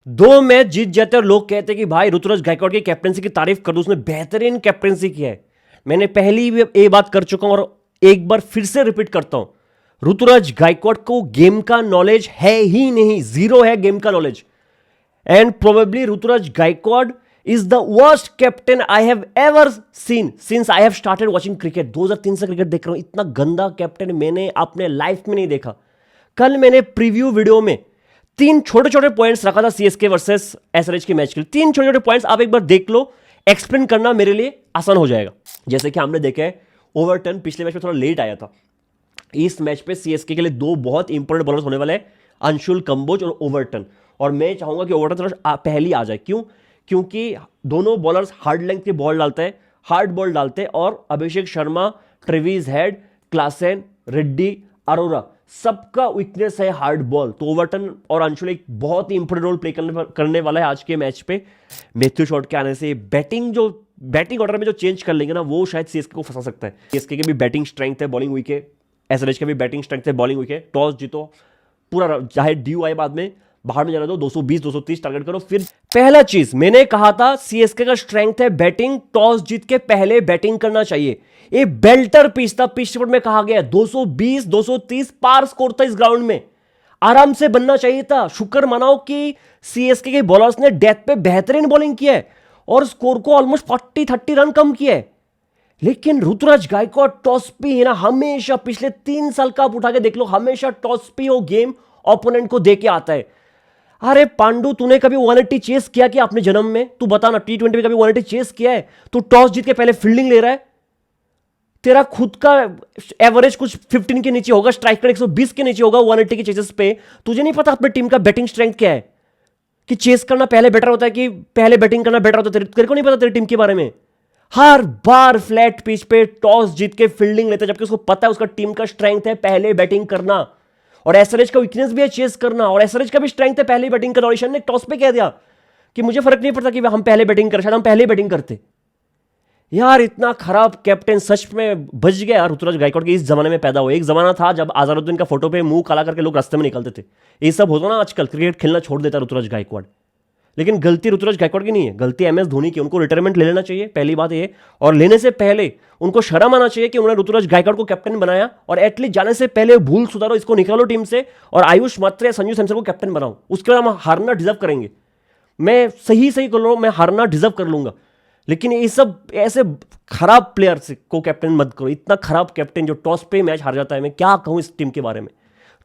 दो मैच जीत जाते और लोग कहते हैं कि भाई ऋतुराज गायकवाड़ की कैप्टनसी की तारीफ कर दो, उसने बेहतरीन कैप्टनसी की है। मैंने पहली भी ये बात कर चुका हूं और एक बार फिर से रिपीट करता हूं। ऋतुराज गायकवाड़ को गेम का नॉलेज है ही नहीं, जीरो है गेम का knowledge. And probably Ruturaj Gaikwad is the worst captain I have ever seen since I have started watching cricket. 2003 से क्रिकेट देख रहा हूं, इतना गंदा कैप्टन मैंने अपने लाइफ में नहीं देखा। कल मैंने प्रीव्यू वीडियो में 3 छोटे छोटे पॉइंट्स रखा था सीएसके वर्सेस एसआरएच के मैच के लिए। 3 छोटे छोटे पॉइंट्स आप एक बार देख लो, एक्सप्लेन करना मेरे लिए आसान हो जाएगा। जैसे कि हमने देखा है ओवरटर्न पिछले मैच में थोड़ा लेट आया था। इस मैच पे सीएसके के लिए 2 बहुत इंपॉर्टेंट बॉलर्स होने वाले हैं, अंशुल कंबोज और ओवरटन। और मैं चाहूंगा कि ओवरटन थोड़ा पहले आ जाए। क्यों? क्योंकि दोनों बॉलर्स हार्ड लेंथ की बॉल डालते हैं, हार्ड बॉल डालते हैं। और Abhishek Sharma, Travis Head, Klaasen, Reddy, Arora सबका वीकनेस है हार्ड बॉल। तो ओवरटन और अंशुल एक बहुत ही इंपॉर्टेंट रोल प्ले करने वाला है आज के मैच पे। मैथ्यू शॉट के आने से बैटिंग ऑर्डर में जो चेंज कर लेंगे ना, वो शायद सीएसके को फंसा सकता है। सीएसके के भी बैटिंग स्ट्रेंथ है, बॉलिंग वीक है। एसआरएच का भी बैटिंग स्ट्रेंथ है, बॉलिंग वीक है। टॉस जीतो, पूरा चाहे ड्यू आए बाद में बाहर में जाना दो, 220 230 टारगेट करो। फिर पहला चीज मैंने कहा था सीएसके का स्ट्रेंथ है बैटिंग, टॉस जीत के पहले बैटिंग करना चाहिए। ये बेल्टर पिच था, पिच रिपोर्ट में कहा गया 220 230 पार स्कोर था इस ग्राउंड में, आराम से बनना चाहिए था। शुक्र मनाओ कि सीएसके के बॉलर्स ने डेथ पे बेहतरीन बॉलिंग की है और स्कोर को ऑलमोस्ट 40-30 रन कम किया है। लेकिन ऋतुराज गायकवाड़ टॉस पे है ना, हमेशा पिछले 3 साल का आप उठा के देख लो, हमेशा टॉस पे वो गेम ओपोनेंट को दे के आता है। अरे पांडु, तूने कभी 180 चेस किया क्या अपने जन्म में? तू बता ना, T20 में कभी 180 चेस किया है? तू टॉस जीत के पहले फील्डिंग ले रहा है। तेरा खुद का एवरेज कुछ 15 के नीचे होगा, स्ट्राइक रेट 120 के नीचे होगा 180 के चेसेस पे। तुझे नहीं पता अपनी टीम का बैटिंग स्ट्रेंथ क्या है, कि चेस करना पहले बेटर होता है कि पहले बैटिंग करना बेटर होता है? तेरे को नहीं पता तेरी टीम के बारे में? हर बार फ्लैट पिच पे टॉस जीत के फील्डिंग लेता है, जबकि उसको पता है उसका टीम का स्ट्रेंथ है पहले बैटिंग करना। और एसआरएच का वीकनेस भी है चेस करना, और एसआरएच का भी स्ट्रेंथ है पहले बैटिंग करना। और ईशान ने टॉस पे कह दिया कि मुझे फर्क नहीं पड़ता कि हम पहले बैटिंग करें, शायद हम पहले बैटिंग करते। यार इतना खराब कैप्टन सच में बच गया यार ऋतुराज गायकवाड़ के इस जमाने में पैदा हुआ। एक जमाना था जब अजहरुद्दीन का फोटो पे मुंह काला करके लोग रास्ते में निकलते थे। ये सब होता ना, आजकल क्रिकेट खेलना छोड़ देता ऋतुराज गायकवाड़। लेकिन गलती ऋतुराज गायकवाड़ की नहीं है, गलती एमएस धोनी की। उनको रिटायरमेंट ले लेना चाहिए, पहली बात ये। और लेने से पहले उनको शर्म आना चाहिए कि उन्होंने ऋतुराज गायकवाड़ को कैप्टन बनाया। और एटलीस्ट जाने से पहले भूल सुधारो, इसको निकालो टीम से और आयुष मात्रे या संजू सैमसन को कैप्टन बनाओ। उसके बाद हम हारना डिजर्व करेंगे। मैं सही कर रहा हूं, मैं हारना डिजर्व कर लूंगा। लेकिन ये सब ऐसे खराब प्लेयर को कैप्टन मत करो। इतना खराब कैप्टन जो टॉस पे मैच हार जाता है, मैं क्या कहूं इस टीम के बारे में।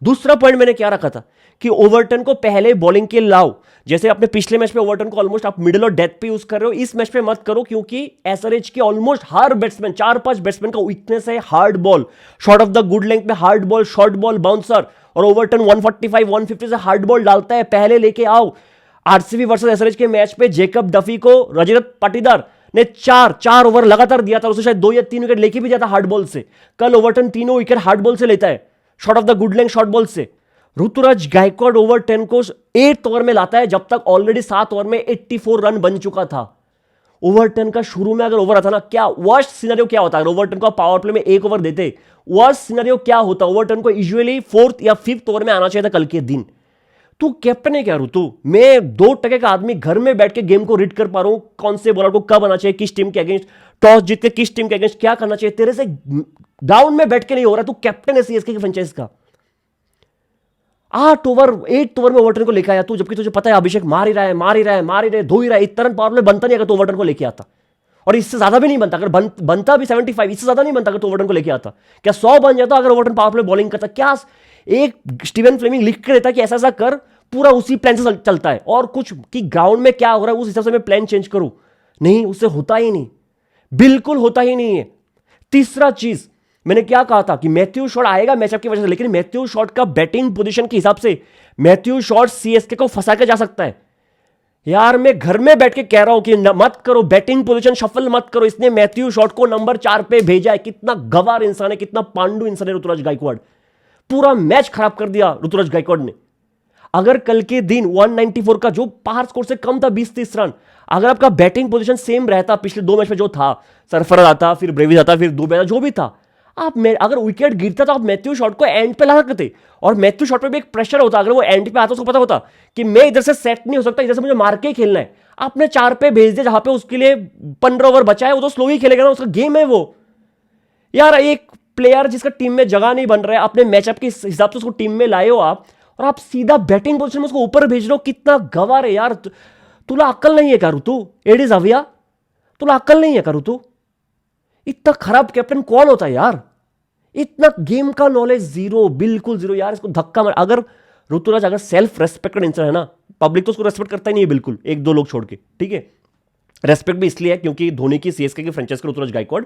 दूसरा पॉइंट मैंने क्या रखा था कि ओवरटन को पहले बॉलिंग के लाओ। जैसे अपने पिछले मैच पे ओवरटन को ऑलमोस्ट आप मिडिल और डेथ पे यूज कर रहे हो, इस मैच पे मत करो। क्योंकि एसआरएच के ऑलमोस्ट हर बैट्समैन, 4-5 बैट्समैन का वीकनेस है hard ball, short of the good length में hard ball, short ball, bouncer. और ओवरटन 145 150 से हार्ड बॉल डालता है, पहले लेके आओ। आरसीबी वर्सेस एसआरएच के मैच पे जेकब डफी को रजत पाटीदार ने 4 ओवर लगातार दिया था, उसे शायद 2 या 3 विकेट लेके भी जाता हार्ड बॉल से। कल ओवरटन 3 विकेट हार्ड बॉल से लेता है, short of the good length short ball से। ऋतुराज गायकवाड़ ओवरटन को 8 ओवर में लाता है, जब तक ऑलरेडी 7 ओवर में 84 रन बन चुका था। ओवरटन का शुरू में अगर ओवर आता ना, क्या वर्स्ट सिनेरियो क्या होता है? ओवरटन को पावर प्ले में 1 ओवर देते, वर्स्ट सिनेरियो क्या होता? ओवरटन को यूजुअली 4th या 5th ओवर में आना चाहिए था कल के दिन। तू कैप्टन है क्या ऋतु? मैं 2% का आदमी घर में बैठ के गेम को रीड कर पा रहा हूं, कौन से बॉलर को कब आना चाहिए, किस टीम के अगेंस्ट, टॉस जीत के किस टीम के अगेंस्ट क्या करना चाहिए। तेरे से डाउन में बैठ के नहीं हो रहा। तू कैप्टन है सीएसके की फ्रेंचाइज का। 8 ओवर में ओवरटन को लेकर आया तू, जबकि तुझे पता है अभिषेक मार ही रहा है, धो ही रहा है। इतना पावर में बनता नहीं अगर तो ओवरटन को लेके आता, और इससे ज्यादा भी नहीं बनता। अगर बनता भी 75, इससे ज्यादा नहीं बनता अगर तो ओवरटन को लेके आता। क्या 100 बन जाता अगर ओवरटन पावर प्ले बॉलिंग करता? क्या एक स्टीवन फ्लेमिंग लिख के देता कि ऐसा ऐसा कर, पूरा उसी प्लान से चलता है। और कुछ कि ग्राउंड में क्या हो रहा है उस हिसाब से मैं प्लान चेंज करूं? नहीं, उससे होता ही नहीं, बिल्कुल होता ही नहीं है। तीसरा चीज मैंने क्या कहा था कि मैथ्यू शॉट आएगा मैचअप की वजह से, लेकिन मैथ्यू शॉट का बैटिंग पोजीशन के हिसाब से मैथ्यू शॉट सीएसके को फंसा के जा सकता है। यार मैं घर में बैठ के कह रहा हूं कि मत करो, बैटिंग पोजीशन शफल मत करो। इसने मैथ्यू शॉट को नंबर 4 पे भेजा है। कितना गवार इंसान है, कितना पांडु इंसान है ऋतुराज गायकवाड़। पूरा मैच खराब कर दिया ऋतुराज गायकवाड़ ने। अगर कल के दिन 194 का जो पार स्कोर से कम था, 20-30 रन, अगर आपका बैटिंग पोजीशन सेम रहता पिछले 2 मैच में जो था, सरफराज आता, फिर ब्रेविस आता, फिर दुबे आता, जो भी था, अगर विकेट गिरता तो आप मैथ्यू शॉट को एंड पे ला सकते, और मैथ्यू शॉट पे भी एक प्रेशर होता, अगर वो एंड पे आता उसको पता होता कि मैं इधर से सेट नहीं हो सकता, इधर से मुझे मार के ही खेलना है। आपने 4 पे भेज दिया जहां पे उसके लिए 15 ओवर बचा है, वो तो स्लो ही खेलेगा ना, उसका गेम है वो। यार एक प्लेयर जिसका टीम में जगह नहीं बन रहा है, अपने मैचअप के हिसाब से उसको टीम में लाए हो आप, और आप सीधा बैटिंग पोजीशन में उसको ऊपर भेज रहे हो, कितना गवार है यार। तुला अक्ल नहीं है करू तू एडिस अविया, तुला अक्ल नहीं है करू तू। इतना खराब कैप्टन कौन होता है यार, इतना गेम का नॉलेज जीरो, बिल्कुल जीरो यार। इसको धक्का मार। अगर ऋतुराज अगर सेल्फ रेस्पेक्टेड इंसान है ना, पब्लिक तो उसको रेस्पेक्ट करता ही नहीं है बिल्कुल, 1-2 लोग छोड़ के, ठीक है। रेस्पेक्ट भी इसलिए है क्योंकि धोनी की सीएसके की फ्रेंचाइज को ऋतुराज गायकवाड़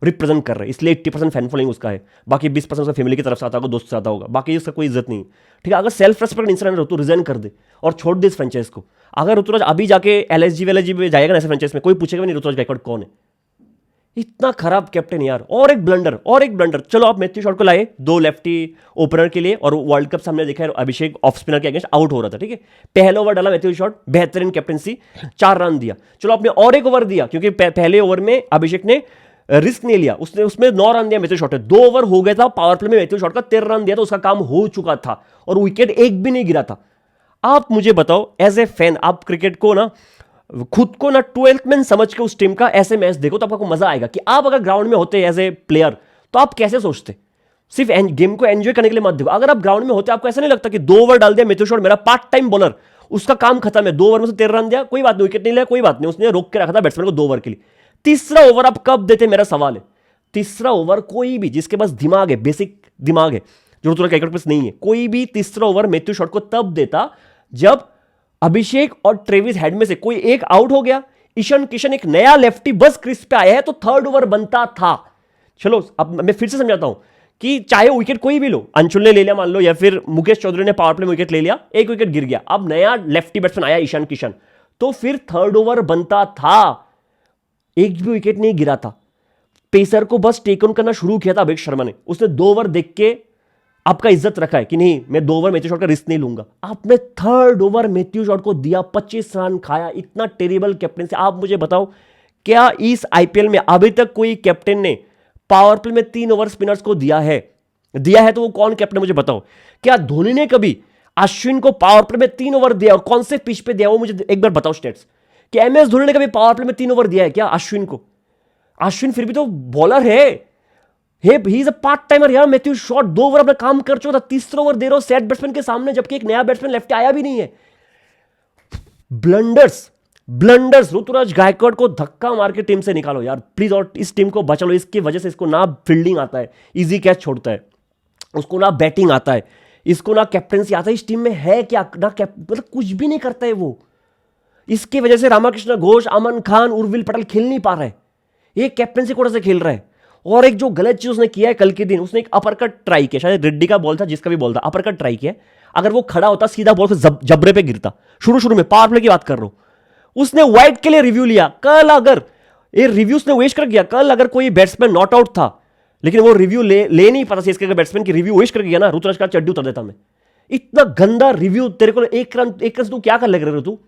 रिप्रेजेंट कर रहे हैं, इसलिए 80% फैन फॉलोइंग उसका है। बाकी 20% उसका फैमिली की तरफ से आता होगा, दोस्त से आता होगा, बाकी उसका कोई इज्जत नहीं। ठीक है, अगर सेल्फ रेस्पेक्ट इंसान है ऋतु रिजाइन कर दे और छोड़ दे इस फ्रेंचाइज को। अगर ऋतुराज अभी जाके एलएसजी वेलएसजी में जाएगा ना ऐसे फ्रेंचाइज में, कोई पूछेगा भी नहीं ऋतुराज गायकवाड़ कौन है। इतना खराब कैप्टन यार। और एक ब्लंडर। चलो आप मैथ्यू शॉट को लाए 2 लेफ्टी ओपनर के लिए, और वर्ल्ड कप से हमने देखा है अभिषेक ऑफ स्पिनर के अगेंस्ट आउट हो रहा था, ठीक है। पहले ओवर डाला मैथ्यू शॉट, बेहतरीन कैप्टनसी, 4 रन दिया। चलो आपने और एक ओवर दिया, क्योंकि पहले ओवर में अभिषेक ने रिस्क नहीं लिया, उसने उसमें 9 रन दिया मैथ्यू शॉट ने। 2 ओवर हो गया था, पावर प्ले में मैथ्यू शॉट का 13 रन दिया, तो उसका काम हो चुका था और विकेट एक भी नहीं गिरा था। आप मुझे बताओ एज ए फैन, आप क्रिकेट को ना खुद को ना 12th मैन समझ के उस टीम का ऐसे मैच देखो तो आपको मजा आएगा। कि आप अगर ग्राउंड में होते एज ए प्लेयर तो आप कैसे सोचते। सिर्फ गेम को एंजॉय करने के लिए मत देखो। अगर आप ग्राउंड में होते आपको ऐसा नहीं लगता कि 2 ओवर डाल दिया मैथ्यू शॉट, मेरा पार्ट टाइम बॉलर, उसका काम खत्म है, 2 ओवर में से 13 रन दिया, कोई बात नहीं, विकेट नहीं लिया, कोई बात नहीं, उसने रोक के रखा था बैट्समैन को 2 ओवर के लिए। तीसरा ओवर आप कब देते, मेरा सवाल है। तीसरा ओवर कोई भी जिसके पास दिमाग है, बेसिक दिमाग है, जो ऋतुराज गायकवाड़ के पास नहीं है, कोई भी तीसरा ओवर मैथ्यू शॉट को तब देता जब अभिषेक और ट्रेविस हेड में से कोई एक आउट हो गया, ईशान किशन एक नया लेफ्टी बस क्रीज पे आया है, तो 3rd ओवर बनता था। चलो अब मैं फिर से समझाता हूं कि चाहे विकेट कोई भी लो, अंशुल ने ले लिया मान लो, या फिर मुकेश चौधरी ने पावर प्ले में विकेट ले लिया, एक विकेट गिर गया, अब नया लेफ्टी बैट्समैन आया ईशान किशन, तो फिर 3rd ओवर बनता था। एक भी विकेट नहीं गिरा था। पेसर को बस टेक ऑन करना शुरू किया था अभिषेक शर्मा ने, उसने 2 ओवर देख के आपका इज्जत रखा है कि नहीं मैं 2 ओवर मैथ्यू शॉट का रिस्क नहीं लूंगा। आपने 3rd ओवर मैथ्यू शॉट को दिया, 25 रन खाया, इतना टेरिबल कैप्टन से। आप मुझे बताओ क्या इस आईपीएल में अभी तक कोई कैप्टन ने पावर प्ले में 3 ओवर स्पिनर्स को दिया है? तो वो कौन कैप्टन मुझे बताओ। क्या धोनी ने कभी अश्विन को पावर प्ले में 3 ओवर दिया, और कौन से पिच पे दिया वो मुझे एक बार बताओ स्टेट्स। कि एमएस धोनी ने कभी पावर प्ले में 3 ओवर दिया है क्या अश्विन को? अश्विन फिर भी तो बॉलर है, he is a part timer यार। मैथ्यू शॉट 2 ओवर अपना काम कर चुका था, तीसरा ओवर दे रहे हो सेट बैट्समैन के सामने, जबकि एक नया बैट्समैन लेफ्ट आया भी नहीं है। ब्लंडर्स ऋतुराज गायकवाड़ को धक्का मार के टीम से निकालो यार प्लीज, और इस टीम को बचा लो। इसकी वजह से इसको ना फील्डिंग आता है, इजी कैच छोड़ता है, उसको ना बैटिंग आता है, इसको ना कैप्टनसी आता है। इस टीम में है क्या ना, मतलब कुछ भी नहीं करता है वो। इसकी वजह से रामाकृष्ण घोष, अमन खान, उर्विल पटेल खेल नहीं पा रहे। ये कैप्टनसी कोटा से खेल रहा है। और एक जो गलत चीज उसने किया है कल के दिन, उसने एक अपर कट ट्राई किया, शायद रेड्डी का बॉल था, जिसका भी बॉल था, अपर कट ट्राई किया। अगर वो खड़ा होता सीधा बॉल से जबरे पे गिरता। शुरू में पावर प्ले की बात कर रहा हूं। उसने वाइड के लिए रिव्यू लिया। कल अगर ये रिव्यू उसने वेस्ट कर गया, कल अगर कोई बैट्समैन नॉट आउट था लेकिन वो रिव्यू ले नहीं पाता, इसके बैट्समैन की रिव्यू वेस्ट कर गया ना, ऋतुराज का चड्डी उतर देता मैं। इतना गंदा रिव्यू। तेरे को एक रन से तू क्या कर लग रहे हो, तू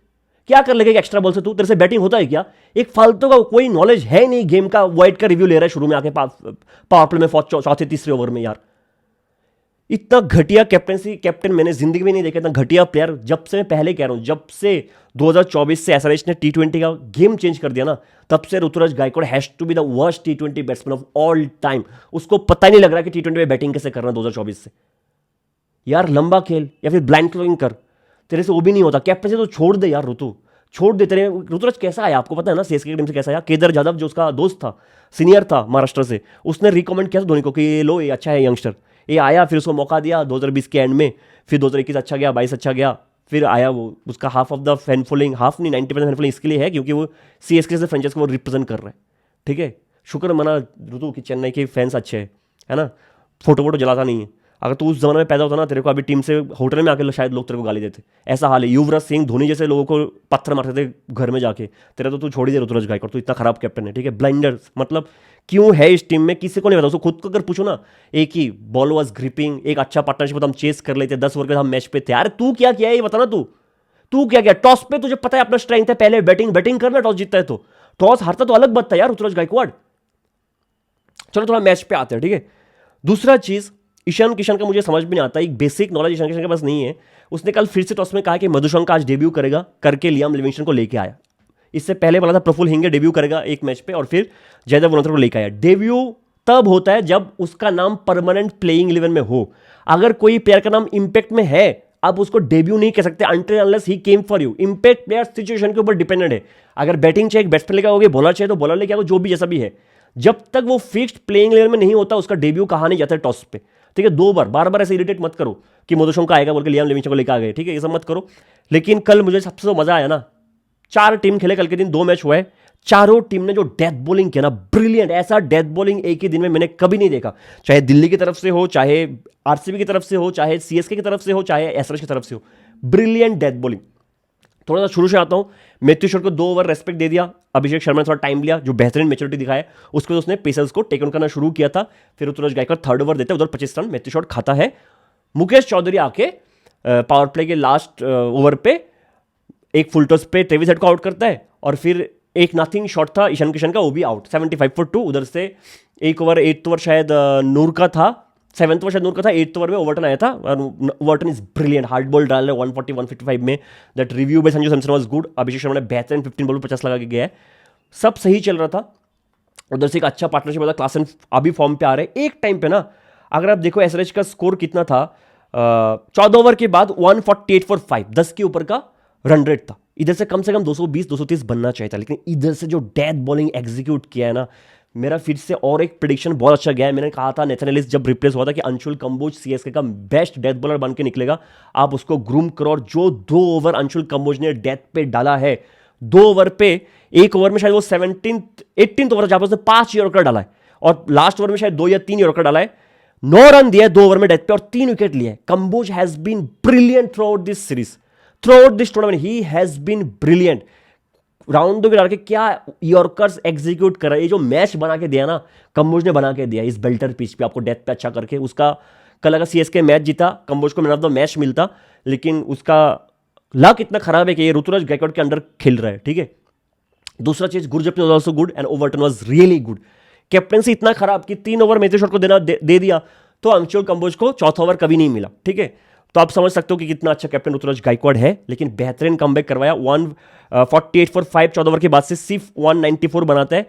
क्या कर लेगा एक्स्ट्रा बॉल से? तू तेरे से बैटिंग होता है क्या? एक फालतू का कोई नॉलेज है नहीं गेम का, वाइड का रिव्यू ले रहा है शुरू में आके पावर प्ले में, चौथे तीसरे ओवर में यार। इतना घटिया कैप्टन मैंने जिंदगी में नहीं देखा, इतना घटिया प्लेयर। जब से मैं पहले कह रहा हूं, जब से 2024 से एसआरएच ने T20 का गेम चेंज कर दिया ना, तब से Ruturaj Gaikwad has to be the worst T20 batsman of all time. उसको पता ही नहीं लग रहा कि T20 में बैटिंग कैसे करना 2024 से। यार लंबा खेल या फिर ब्लाइंड थ्रोइंग कर, तेरे से वो भी नहीं होता। कैप्टन से तो छोड़ दे यार ऋतु, छोड़ दे। तेरे ऋतुराज कैसा आया आपको पता है ना, सीएसके की टीम से कैसा आया? केदार जाधव जो उसका दोस्त था, सीनियर था महाराष्ट्र से, उसने रिकमेंड किया था धोनी को कि ये लो, ये अच्छा है यंगस्टर। ये आया, फिर उसको मौका दिया 2020 के एंड में, फिर 2021 अच्छा गया, 22 अच्छा गया, फिर आया वो। उसका half of the fan following, half नहीं 90% फैन फॉलोइंग इसके लिए है क्योंकि वो सीएसके से फ्रेंचाइज को वो रिप्रेजेंट कर रहा है। ठीक है, शुक्र मना ऋतु कि चेन्नई के फैंस अच्छे हैं, है ना, फोटो जलाता नहीं है। अगर तू उस जमाने में पैदा होता ना, तेरे को अभी टीम से होटल में आके शायद लोग तेरे को गाली देते। ऐसा हाल है। युवराज सिंह, धोनी जैसे लोगों को पत्थर मारते थे घर में जाके। तेरा तो तू छोड़ ही दे ऋतुराज गायकवाड़, तू इतना खराब कैप्टन है। ठीक है, ब्लाइंडर्स मतलब क्यों है इस टीम में किसी को नहीं पता। उसको खुद को अगर पूछो ना, एक ही बॉल वाज ग्रिपिंग, एक अच्छा पार्टनरशिप हम चेस कर लेते, 10 ओवर के हम मैच पे थे। यार तू क्या किया है ये बता ना। तू क्या किया टॉस पे? तुझे पता है अपना स्ट्रेंथ है, पहले बैटिंग करना, टॉस जीतता है तो। टॉस हारता तो अलग बात था यार ऋतुराज गायकवाड़। चलो थोड़ा मैच पे आते हैं, ठीक है। दूसरा चीज, ईशान किशन का मुझे समझ में नहीं आता, एक बेसिक नॉलेज ईशान किशन के पास नहीं है। उसने कल फिर से टॉस में कहा कि मधुशंका आज डेब्यू करेगा, करके लियाम लिविंगस्टन को लेके आया। इससे पहले बोला था प्रफुल्ल हिंगे डेब्यू करेगा एक मैच पे और फिर जयदेव उनथर को लेके आया। डेब्यू तब होता है जब उसका नाम परमानेंट प्लेइंग 11 में हो। अगर कोई प्लेयर का नाम इंपैक्ट में है, आप उसको डेब्यू नहीं कह सकते until unless he came for you. Impact player situation के ऊपर डिपेंडेंट है। अगर बैटिंग चाहिए बैट्समैन लेके आओगे, बॉलर चाहिए तो बॉलर लेके आओगे, जो भी जैसा भी है। जब तक वो फिक्स्ड प्लेइंग 11 में नहीं होता उसका डेब्यू कहा नहीं जाता टॉस पे। ठीक है, 2 बार बार बार ऐसे इरिटेट मत करो कि मधुशंका आएगा बोल के लियाम लिविंगस्टन को लेकर आ गए। ठीक है, ये सब मत करो। लेकिन कल मुझे सबसे मजा आया ना, 4 टीम खेले कल के दिन, 2 मैच हुए, चारों टीम ने जो डेथ बॉलिंग किया ना, ब्रिलियंट। ऐसा डेथ बॉलिंग एक ही दिन में मैंने कभी नहीं देखा, चाहे दिल्ली की तरफ से हो, चाहे आरसीबी की तरफ से हो, चाहे सीएसके की तरफ से हो, चाहे एसआरएच की तरफ से हो। Brilliant death bowling. थोड़ा सा शुरू से आता हूं। मैथ्यू शॉट को 2 ओवर रेस्पेक्ट दे दिया, अभिषेक शर्मा ने थोड़ा टाइम लिया, जो बेहतरीन मैच्योरिटी दिखाया। उसके बाद उसने पेसर्स को टेक ऑन करना शुरू किया था। फिर ऋतुराज गायकवाड़ 3rd ओवर देते, उधर 25 रन मैथ्यू शॉट खाता है। मुकेश चौधरी आके पावर प्ले के लास्ट ओवर पे एक फुल टॉस पे ट्रेविस हेड को आउट करता है और फिर एक नथिंग शॉट था ईशान किशन का, वो भी आउट 75 for 2। उधर से एक ओवर 8th ओवर शायद नूर का था, 7th ओवर शायद नूर का था, 8th ओवर में ओवर्टन आया था। Overton is brilliant, hard ball डाल रहे 140-155 में। That review by Sanju Samson was good. Abhishek Sharma ने बेहतरीन 15 बॉल 50 लगा के गया है। सब सही चल रहा था। उधर से एक अच्छा पार्टनरशिप था, क्लासन अभी फॉर्म पे आ रहे हैं। एक टाइम पे ना, अगर आप देखो एसआरएच का स्कोर कितना था, 14 ओवर के बाद 148 for 5, 10 के ऊपर का रन रेट था। इधर से कम 220-230 बनना चाहिए था, लेकिन इधर से जो डेथ बॉलिंग एग्जीक्यूट किया है ना, मेरा फिर से और एक प्रेडिक्शन बहुत अच्छा गया है। मैंने कहा था नेथन एलिस जब रिप्लेस हुआ था कि अंशुल कंबोज सीएसके का बेस्ट डेथ बॉलर बन के निकलेगा, आप उसको ग्रूम करो। और जो 2 ओवर अंशुल कंबोज ने डेथ पे डाला है, 2 ओवर पे, एक ओवर में शायद वो 18th ओवर जहां पर उसने 5 यॉर्कर डाला है और लास्ट ओवर में शायद 2 या 3 यॉर्कर डाला है। 9 रन दिया है 2 ओवर में डेथ पे और 3 विकेट लिए है। Kamboj has been brilliant throughout this series, throughout this tournament he has been brilliant. Round 2 के डाल के क्या यॉर्कर्स एग्जीक्यूट कर रहा है। ये जो मैच बना के दिया ना, कंबोज ने बना के दिया इस बेल्टर पिच पे आपको डेथ पे अच्छा करके। उसका कल अगर सीएसके मैच जीता, कंबोज को मैन ऑफ द मैच मिलता, लेकिन उसका लक इतना खराब है कि ये ऋतुराज गायकवाड़ के अंडर खेल रहा है। ठीक है, दूसरा चीज, गुरजप्पी was also good and Overton was really good. Captaincy इतना खराब कि 3 ओवर मैथ्यू शॉट को दे दिया तो अंशुल कंबोज को 4था ओवर कभी नहीं मिला। ठीक है, तो आप समझ सकते हो कि कितना अच्छा कैप्टन ऋतुराज गायकवाड़ है। लेकिन बेहतरीन कमबैक करवाया, 148 for 5 14 ओवर के बाद से सिर्फ 194 बनाता है।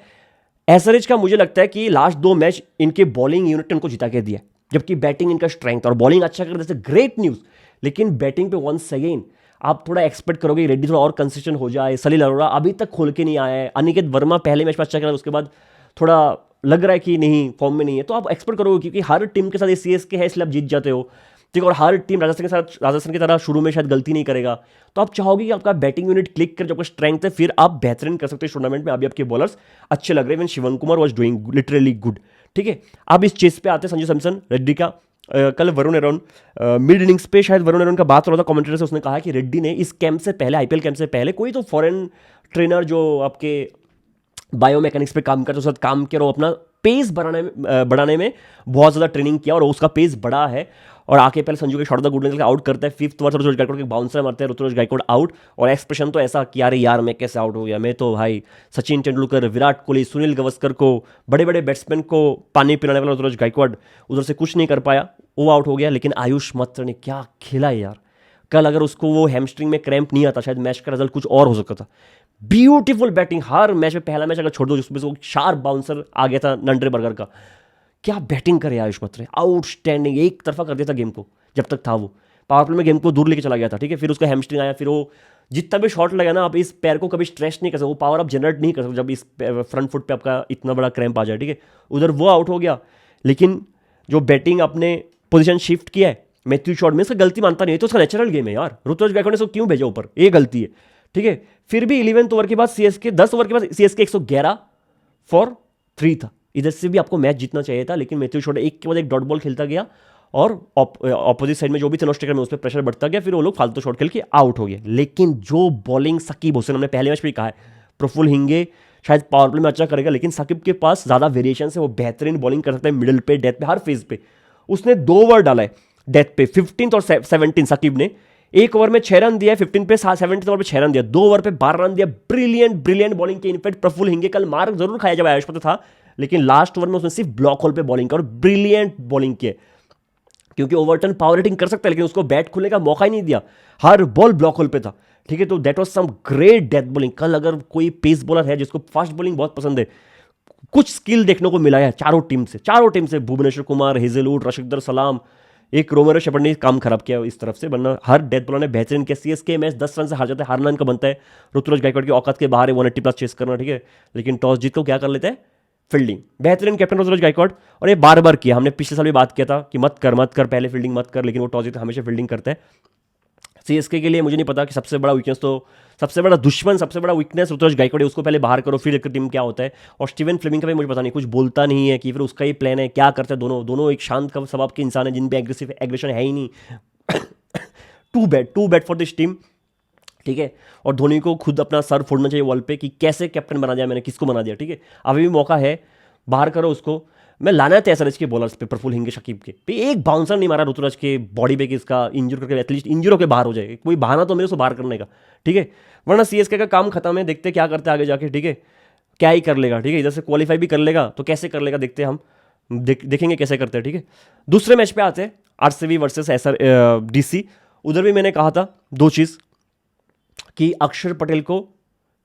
एसआरएच का मुझे लगता है कि लास्ट 2 मैच इनके बॉलिंग यूनिट ने उनको जिता के दिया, जबकि बैटिंग इनका स्ट्रेंथ और बॉलिंग अच्छा कर रहे थे, ग्रेट न्यूज। लेकिन बैटिंग पे वंस अगेन आप थोड़ा एक्सपेक्ट करोगे रेड्डी थोड़ा और कंसिस्टेंट हो जाए। सलील अरोड़ा अभी तक खोल के नहीं आया है। अनिकेत वर्मा पहले मैच में अच्छा करा, उसके बाद थोड़ा लग रहा है कि नहीं, फॉर्म में नहीं है। तो आप एक्सपेक्ट करोगे, क्योंकि हर टीम के साथ सीएसके है इसलिए आप जीत जाते हो। ठीक है, और हर टीम राजस्थान की तरह शुरू में शायद गलती नहीं करेगा। तो आप चाहोगे कि आपका बैटिंग यूनिट क्लिक कर, जो आपका स्ट्रेंथ है, फिर आप बेहतरीन कर सकते हैं टूर्नामेंट में। अभी आपके बॉलर्स अच्छे लग रहे हैं। Even Shivan Kumar was doing literally good. ठीक है, अब इस चीज पे आते हैं संजू सैमसन रेड्डी का। कल वरुण एरोन मिड इनिंग्स पे शायद वरुण एरोन का बात हो रहा था कमेंटेटर से, उसने कहा कि रेड्डी ने इस कैंप से पहले, आईपीएल कैंप से पहले, कोई तो फॉरेन ट्रेनर जो आपके बायोमैकेनिक्स पे काम करते, उसके साथ काम किया और अपना पेस बढ़ाने में बहुत ज़्यादा ट्रेनिंग किया और उसका पेस बढ़ा है। और आके पहले संजू के शॉट द गुड निकल के आउट करता है। 5th ओवर ऋतुराज गायकवाड़ के बाउंसर मारते हैं, ऋतुराज गायकवाड़ आउट। और एक्सप्रेशन तो ऐसा कि अरे यार मैं कैसे आउट हो गया, मैं तो भाई सचिन तेंदुलकर, विराट कोहली, सुनील गावस्कर को, बड़े बड़े बैट्समैन को पानी पिलाने वाला ऋतुराज गायकवाड़ उधर से कुछ नहीं कर पाया, वो आउट हो गया। लेकिन आयुष मात्र ने क्या खेला है यार। कल अगर उसको वो हैमस्ट्रिंग में क्रैम्प नहीं आता, शायद मैच का रिजल्ट कुछ और हो सकता था। ब्यूटीफुल बैटिंग हर मैच में। पहला मैच अगर छोड़ दो जिसमें वो शार्प बाउंसर आ गया था नंडरे बर्गर का, क्या बैटिंग करे आयुष मात्र, आउटस्टैंडिंग। एक तरफा कर दिया था गेम को जब तक था वो, पावर प्ले में गेम को दूर लेके चला गया था। ठीक है, फिर उसका हैमस्ट्रिंग आया, फिर वो जितना भी शॉट लगा ना, आप इस पैर को कभी स्ट्रेच नहीं कर सकते, वो पावर आप जनरेट नहीं कर सकते जब इस फ्रंट फुट पे आपका इतना बड़ा क्रैम्प आ जाए। ठीक है, उधर वो आउट हो गया। लेकिन जो बैटिंग अपने पोजीशन शिफ्ट किया है मैथ्यू शॉट में, इसका गलती मानता नहीं है, तो उसका नेचुरल गेम है यार। ऋतुराज गायकवाड़ ने इसको क्यों भेजा ऊपर, ये गलती है। ठीक है, फिर भी 11th ओवर के बाद सीएसके 10 ओवर के बाद सीएसके 111 for 3 था। इधर से भी आपको मैच जीतना चाहिए था, लेकिन मैथ्यू शॉट एक के बाद एक डॉट बॉल खेलता गया और ऑपोजिट साइड में जो भी थे स्ट्राइकर में उस पर प्रेशर बढ़ता गया, फिर वो लोग फालतू शॉट खेल के आउट हो गए। लेकिन जो बॉलिंग सकीब हुसैन, हमने पहले मैच में कहा है, प्रफुल्ल हिंगे शायद पावर प्ले में अच्छा करेगा, लेकिन सकीब के पास ज़्यादा वेरिएशन है, वो बेहतरीन बॉलिंग कर सकता है मिडिल पे, डेथ पे, हर फेज पे। उसने 2 ओवर डाला है डेथ पे, 15th और 17 सकीब ने। एक ओवर में 6 रन दिया है, 15 पे 17 ओवर पे 6 रन दिया, 2 ओवर पे 12 रन दिया। ब्रिलियंट बॉलिंग के। इनफैक्ट प्रफुल्ल हिंगे कल मार जरूर खाया जब आयुष पता था, लेकिन लास्ट ओवर में उसने सिर्फ ब्लॉक होल पे बॉलिंग कर, ब्रिलियंट बॉलिंग की है, क्योंकि ओवरटन पावर हिटिंग कर सकता है लेकिन उसको बैट खुलने का मौका ही नहीं दिया, हर बॉल ब्लॉक होल पे था। ठीक है, तो that was some great death bowling. कल अगर कोई पेस बॉलर है जिसको फास्ट बॉलिंग बहुत पसंद है, कुछ स्किल देखने को मिला है चारों टीम से भुवनेश्वर कुमार, हेजलवुड, रशिदर सलाम, एक रोमेरो शेफर्ड ने काम खराब किया इस तरफ से, वरना हर डेथ बॉलर ने बेहतरीन किया। सीएसके मैच 10 रन से हार जाता है, हारना इनका बनता है। ऋतुराज गायकवाड़ की औकात के बाहर है 180 प्लस चेस करना, ठीक है, लेकिन टॉस जीत को क्या कर लेते हैं, फील्डिंग। बेहतरीन कैप्टन ऋतुराज गायकवाड़, और ये बार बार किया, हमने पिछले साल भी बात किया था कि मत कर पहले फील्डिंग मत कर, लेकिन वो टॉस जीत हमेशा फील्डिंग करता है। सीएसके के लिए मुझे नहीं पता कि सबसे बड़ा वीकनेस तो, सबसे बड़ा दुश्मन, सबसे बड़ा वीकनेस ऋतुराज गायकवाड़ है, उसको पहले बाहर करो फिर एक टीम क्या होता है। और स्टीवन फ्लेमिंग का भी मुझे पता नहीं, कुछ बोलता नहीं है कि फिर उसका ही प्लान है, क्या करते हैं दोनों एक शांत का स्वभाव के इंसान है जिन पे एग्रेशन है ही नहीं। Too bad for this team, ठीक है। और धोनी को खुद अपना सर फोड़ना चाहिए वॉल पे कि कैसे कैप्टन बना दिया मैंने, किसको बना दिया, ठीक है। अभी भी मौका है, बाहर करो उसको। मैं लाना था एसआरएच के बॉलर्स पे, प्रफुल हिंगे, शकीब के पे एक बाउंसर नहीं मारा ऋतुराज के बॉडी पे कि इसका इंजर करके एटलीस्ट इंजर होकर बाहर हो जाए, कोई बहाना तो मेरे उसको बाहर करने का, ठीक है। वरना सीएसके का काम खत्म है, देखते क्या करते हैं आगे जाके, ठीक है। क्या ही कर लेगा, ठीक है, इधर से क्वालिफाई भी कर लेगा तो कैसे कर लेगा देखते हैं हम, देखेंगे कैसे करते हैं, ठीक है। दूसरे मैच पे आते हैं, आरसीबी वर्सेस डीसी। उधर भी मैंने कहा था दो चीज़, कि अक्षर पटेल को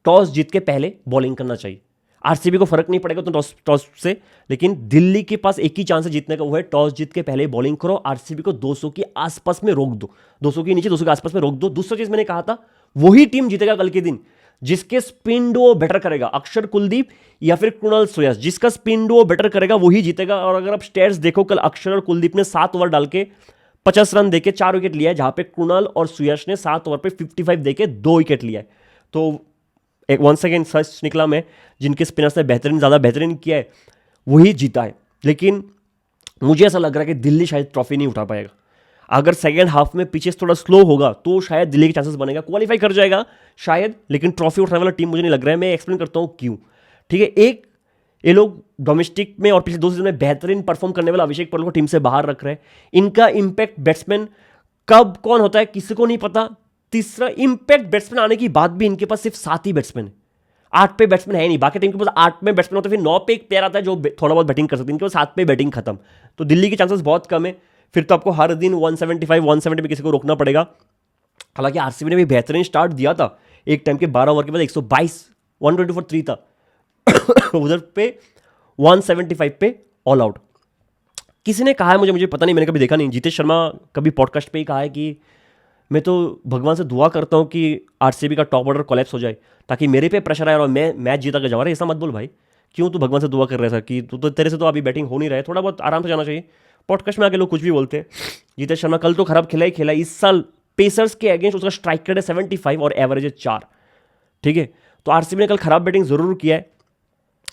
टॉस जीत के पहले बॉलिंग करना चाहिए। आरसीबी को फर्क नहीं पड़ेगा तो टॉस से, लेकिन दिल्ली के पास एक ही चांस है जीतने का, वो है टॉस जीत के पहले बॉलिंग करो, आरसीबी को 200 के आसपास में रोक दो, 200 के नीचे 200 के आसपास में रोक दो। दूसरा चीज मैंने कहा था, वही टीम जीतेगा कल के दिन जिसके स्पिन डुओ बेटर करेगा, अक्षर कुलदीप या फिर कृणाल सुयाश, जिसका स्पिन डुओ बेटर करेगा वही जीतेगा। और अगर आप स्टैट्स देखो, कल अक्षर और कुलदीप ने 7 ओवर डाल के 50 रन देके 4 विकेट लिया है, जहां पे कृणाल और सुयश ने 7 ओवर पे 55 देके 2 विकेट लिया है। तो एक वन सेकेंड सच निकला मैं, जिनके स्पिनर्स ने ज़्यादा बेहतरीन किया है वही जीता है। लेकिन मुझे ऐसा लग रहा है कि दिल्ली शायद ट्रॉफी नहीं उठा पाएगा। अगर सेकेंड हाफ में पिचेस थोड़ा स्लो होगा तो शायद दिल्ली के चांसेस बनेगा, क्वालिफाई कर जाएगा शायद, लेकिन ट्रॉफी उठाने वाला टीम मुझे नहीं लग रहा है। मैं एक्सप्लेन करता हूँ क्यों, ठीक है। एक, ये लोग डोमेस्टिक में और पिछले 2 सीजन में बेहतरीन परफॉर्म करने वाला अभिषेक पटेल को टीम से बाहर रख रहे हैं। इनका इंपैक्ट बैट्समैन कब कौन होता है किसी को नहीं पता। तीसरा, इंपैक्ट बैट्समैन आने की बात भी इनके पास सिर्फ 7 ही बैट्समैन है, 8 पे बैट्समैन है नहीं। बाकी टीम के पास 8 में बैट्समैन होते हैं, फिर 9 पे एक प्लेयर आता है जो थोड़ा बहुत बैटिंग कर सकते हैं, इनके पास 7 पे बैटिंग खत्म। तो दिल्ली के चांसेस बहुत कम है। फिर तो आपको हर दिन 175 170 में किसी को रोकना पड़ेगा। हालांकि आरसीबी ने भी बेहतरीन स्टार्ट दिया था, एक टाइम के 12 ओवर के बाद 122 120 फॉर 3 था। उधर पे 175 पे ऑल आउट। किसी ने कहा है, मुझे पता नहीं, मैंने कभी देखा नहीं, जीतेश शर्मा कभी पॉडकास्ट पे ही कहा है कि मैं तो भगवान से दुआ करता हूँ कि आरसीबी का टॉप ऑर्डर कोलैप्स हो जाए ताकि मेरे पे प्रेशर आए और मैं मैच जीता के जाऊँ। ऐसा मत बोल भाई, क्यों तू भगवान से दुआ कर रहा था कि तू तो तेरे से तो अभी बैटिंग हो नहीं रहा है, थोड़ा बहुत आराम से जाना चाहिए। पॉडकास्ट में आके लोग कुछ भी बोलते हैं। जीतेश शर्मा कल तो खराब खेला ही खेला। इस साल पेसर्स के अगेंस्ट उसका स्ट्राइक रेट है 75 और एवरेज है 4, ठीक है। तो आरसीबी ने कल खराब बैटिंग जरूर किया है,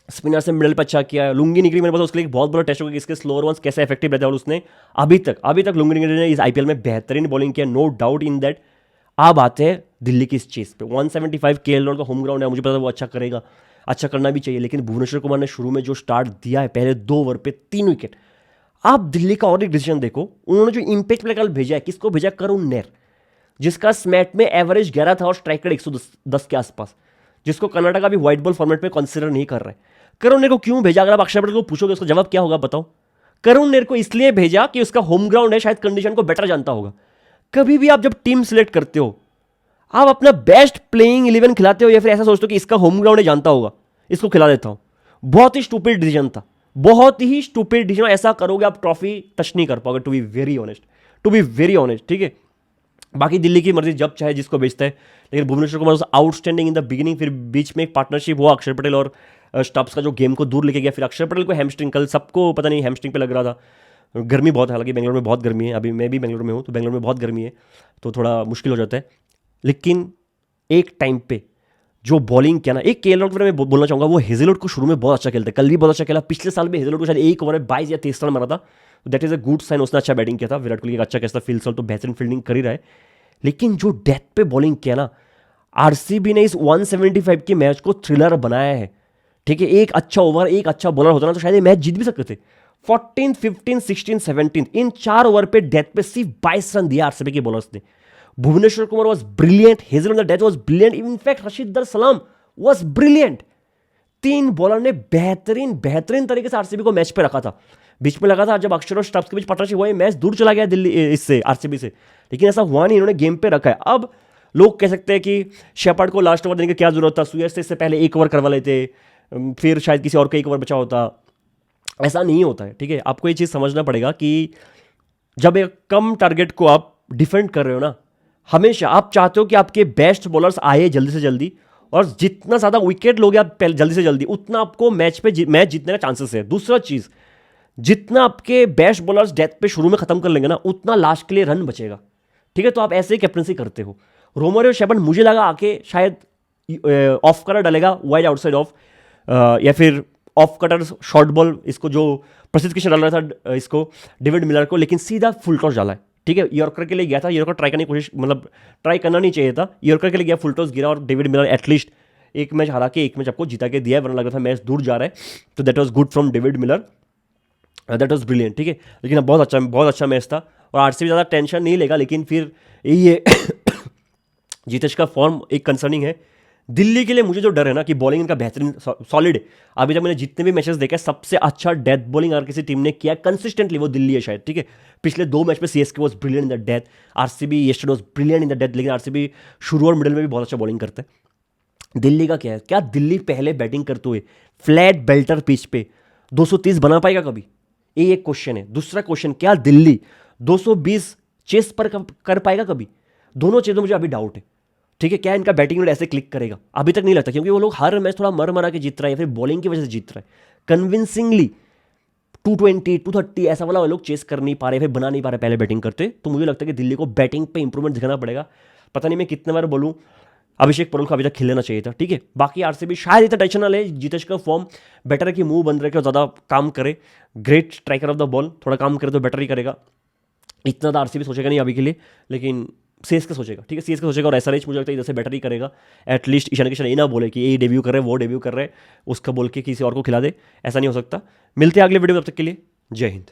स्पिनर से मिडल पर अच्छा किया है। लुंगी निगरी मेरे पास उसके लिए एक बहुत बड़ा टेस्ट होगा कि इसके स्लोअर वंस कैसे इफेक्टिव रहता है, और उसने अभी तक लुंगी निगरी ने इस आईपीएल में बेहतरीन बॉलिंग किया, नो डाउट इन दैट। अब आते हैं दिल्ली की इस चेस पे। 175 केएल राहुल का होम ग्राउंड है, मुझे पता है वो अच्छा करेगा, अच्छा करना भी चाहिए, लेकिन भुवनेश्वर कुमार ने शुरू में जो स्टार्ट दिया है, पहले 2 ओवर पे 3 विकेट। आप दिल्ली का और एक डिसीजन देखो, उन्होंने जो इंपैक्ट प्ले कल भेजा है, किसको भेजा, करुण नेर, जिसका स्मैट में एवरेज 11 था और स्ट्राइक रेट 110 के आसपास, जिसको कर्नाटक भी व्हाइट बॉल फॉर्मेट में कंसीडर नहीं कर रहे। करुण नेर को क्यों भेजा? अगर आप अक्षर पटेल को पूछोगे उसका जवाब क्या होगा बताओ? करुण नेर को इसलिए भेजा कि उसका होम ग्राउंड है, शायद कंडीशन को बेटर जानता होगा। कभी भी आप जब टीम सिलेक्ट करते हो, आप अपना बेस्ट प्लेइंग 11 खिलाते हो या फिर ऐसा सोचते हो कि इसका होम ग्राउंड है, जानता होगा, इसको खिला देता हूं। बहुत ही स्टूपिड डिसीजन था, बहुत ही स्टूपिड डिसीजन। ऐसा करोगे आप ट्रॉफी टच नहीं कर पाओगे, टू बी वेरी ऑनेस्ट, ठीक है। बाकी दिल्ली की मर्जी, जब चाहे जिसको बेचता है, लेकिन Bhuvneshwar Kumar outstanding in the beginning. फिर बीच में एक पार्टनरशिप हुआ अक्षर पटेल और स्टब्स का, जो गेम को दूर लेके गया। फिर अक्षर पटेल को हैमस्ट्रिंग, कल सबको पता नहीं हैमस्ट्रिंग पे लग रहा था। गर्मी बहुत है, हालांकि बेंगलोर में बहुत गर्मी है, अभी मैं भी बेंगलोर में हूँ, तो बेंगलोर में बहुत गर्मी है तो थोड़ा मुश्किल हो जाता है। लेकिन एक टाइम पे जो बॉलिंग किया ना, एक केएल राहुल में बोलना चाहूंगा, वो हेजलवुड को शुरू में बहुत अच्छा खेलता है, कल भी बहुत अच्छा खेला। पिछले साल भी हेजलवुड को शायद 1 ओवर में 22 या 23 रन मारा था, that is a good sign, उसने अच्छा बैटिंग किया था। विराट कोहली का अच्छा कैसा फील्ड साल तो बेहतरीन फील्डिंग कर ही रहा है। लेकिन जो डेथ पे बॉलिंग किया ना, आरसीबी ने इस 175 के मैच को थ्रिलर बनाया है, ठीक है। एक अच्छा ओवर, एक अच्छा बॉलर होता ना तो शायद ये मैच जीत भी सकते थे। 14, 15, 16, 17 इन 4 ओवर पे डेथ पे सिर्फ 22 रन दिया आरसीबी के बॉलर्स ने। Bhuvneshwar Kumar was brilliant, Hazel on the death was brilliant, in fact Rashid Dar Salam was brilliant। 3 bowler ने बेहतरीन बेहतरीन तरीके से आरसीबी को मैच पे रखा था। बीच में लगा था जब अक्षर और स्टब्स के बीच पार्टनरशिप हुआ, मैच दूर चला गया दिल्ली इससे आरसीबी से, लेकिन ऐसा हुआ नहीं, इन्होंने गेम पे रखा है। अब लोग कह सकते हैं कि शेपर्ड को लास्ट ओवर देने की क्या जरूरत था, सुयश से इससे पहले 1 ओवर करवा लेते, फिर शायद किसी और को 1 ओवर बचा होता। ऐसा नहीं होता है, ठीक है। आपको ये चीज़ समझना पड़ेगा कि जब एक कम टारगेट को आप डिफेंड कर रहे हो ना, हमेशा आप चाहते हो कि आपके बेस्ट बॉलर्स आए जल्दी से जल्दी, और जितना ज़्यादा विकेट लोगे आप जल्दी से जल्दी, उतना आपको मैच जीतने का चांसेस है। दूसरा चीज़, जितना आपके बेस्ट बॉलर्स डेथ पे शुरू में खत्म कर लेंगे ना, उतना लास्ट के लिए रन बचेगा, ठीक है। तो आप ऐसे ही कैप्टनसी करते हो। रोमोरियो शेपर्ड मुझे लगा आके शायद ऑफ कटर डालेगा, वाइड आउटसाइड ऑफ, या फिर ऑफ कटर शॉर्ट बॉल, इसको जो प्रसिद्ध किशन डाल रहा था इसको डेविड मिलर को, लेकिन सीधा फुल टॉस डाला है, ठीक है। यॉर्कर के लिए गया था, यॉर्कर ट्राई करने की कोशिश, मतलब ट्राई करना नहीं चाहिए था, यॉर्कर के लिए गया, फुल टॉस गिरा, और डेविड मिलर एटलीस्ट एक मैच हरा के एक मैच आपको जिता के दिया है, वरना लग रहा था मैच दूर जा रहा है। तो that was good from David Miller, that was brilliant, ठीक है। लेकिन बहुत अच्छा मैच था, और आरसीबी ज़्यादा टेंशन नहीं लेगा, लेकिन फिर ये जीतेश का फॉर्म एक कंसर्निंग है। दिल्ली के लिए मुझे जो डर है ना कि बॉलिंग इनका बेहतरीन सॉलिड है, अभी तक मैंने जितने भी मैचेस देखे सबसे अच्छा डेथ बॉलिंग अगर किसी टीम ने किया कंसिस्टेंटली वो दिल्ली है शायद, ठीक है। पिछले 2 मैच में CSK was brilliant in the death, RCB yesterday was brilliant in the death, लेकिन आरसीबी शुरू और मिडिल में भी बहुत अच्छा बॉलिंग करते हैं। दिल्ली का क्या है, क्या दिल्ली पहले बैटिंग करते हुए फ्लैट बेल्टर पिच पे 230 बना पाएगा कभी, ये एक क्वेश्चन है। दूसरा क्वेश्चन, क्या दिल्ली 220 चेस पर कर पाएगा कभी? दोनों चीज़ों में मुझे अभी डाउट है, ठीक है। क्या इनका बैटिंग यूनिट ऐसे क्लिक करेगा? अभी तक नहीं लगता, क्योंकि वो लोग हर मैच थोड़ा मर मरा के जीत रहा है, या फिर बॉलिंग की वजह से जीत रहा है कन्विंसिंगली। 220 230 ऐसा वाला वो लोग चेस कर नहीं पा रहे, फिर बना नहीं पा रहे पहले बैटिंग करते। तो मुझे लगता है कि दिल्ली को बैटिंग पे इंप्रूवमेंट दिखाना पड़ेगा। पता नहीं मैं कितने बार बोलूँ, अभिषेक पटेल को अभी तक खेलना चाहिए था, ठीक है। बाकी आरसीबी शायद इतना टेंशन ना ले, जीतेश का फॉर्म बेटर है कि मुंह बंद रखे और ज़्यादा काम करे, great striker of the ball, थोड़ा काम करे तो बेटर ही करेगा। इतना तो आरसीबी सोचेगा नहीं अभी के लिए, लेकिन सीएसके सोचेगा, ठीक है। सीएसके सोचेगा, और एसआरएच मुझे लगता है इधर से बेटर ही करेगा। एटलीस्ट ईशान किशन ये ना बोले कि ये डेब्यू कर रहे वो डेब्यू कर रहे, उसका बोल के किसी और को खिला दे, ऐसा नहीं हो सकता। मिलते हैं अगले वीडियो में, तब तक के लिए जय हिंद।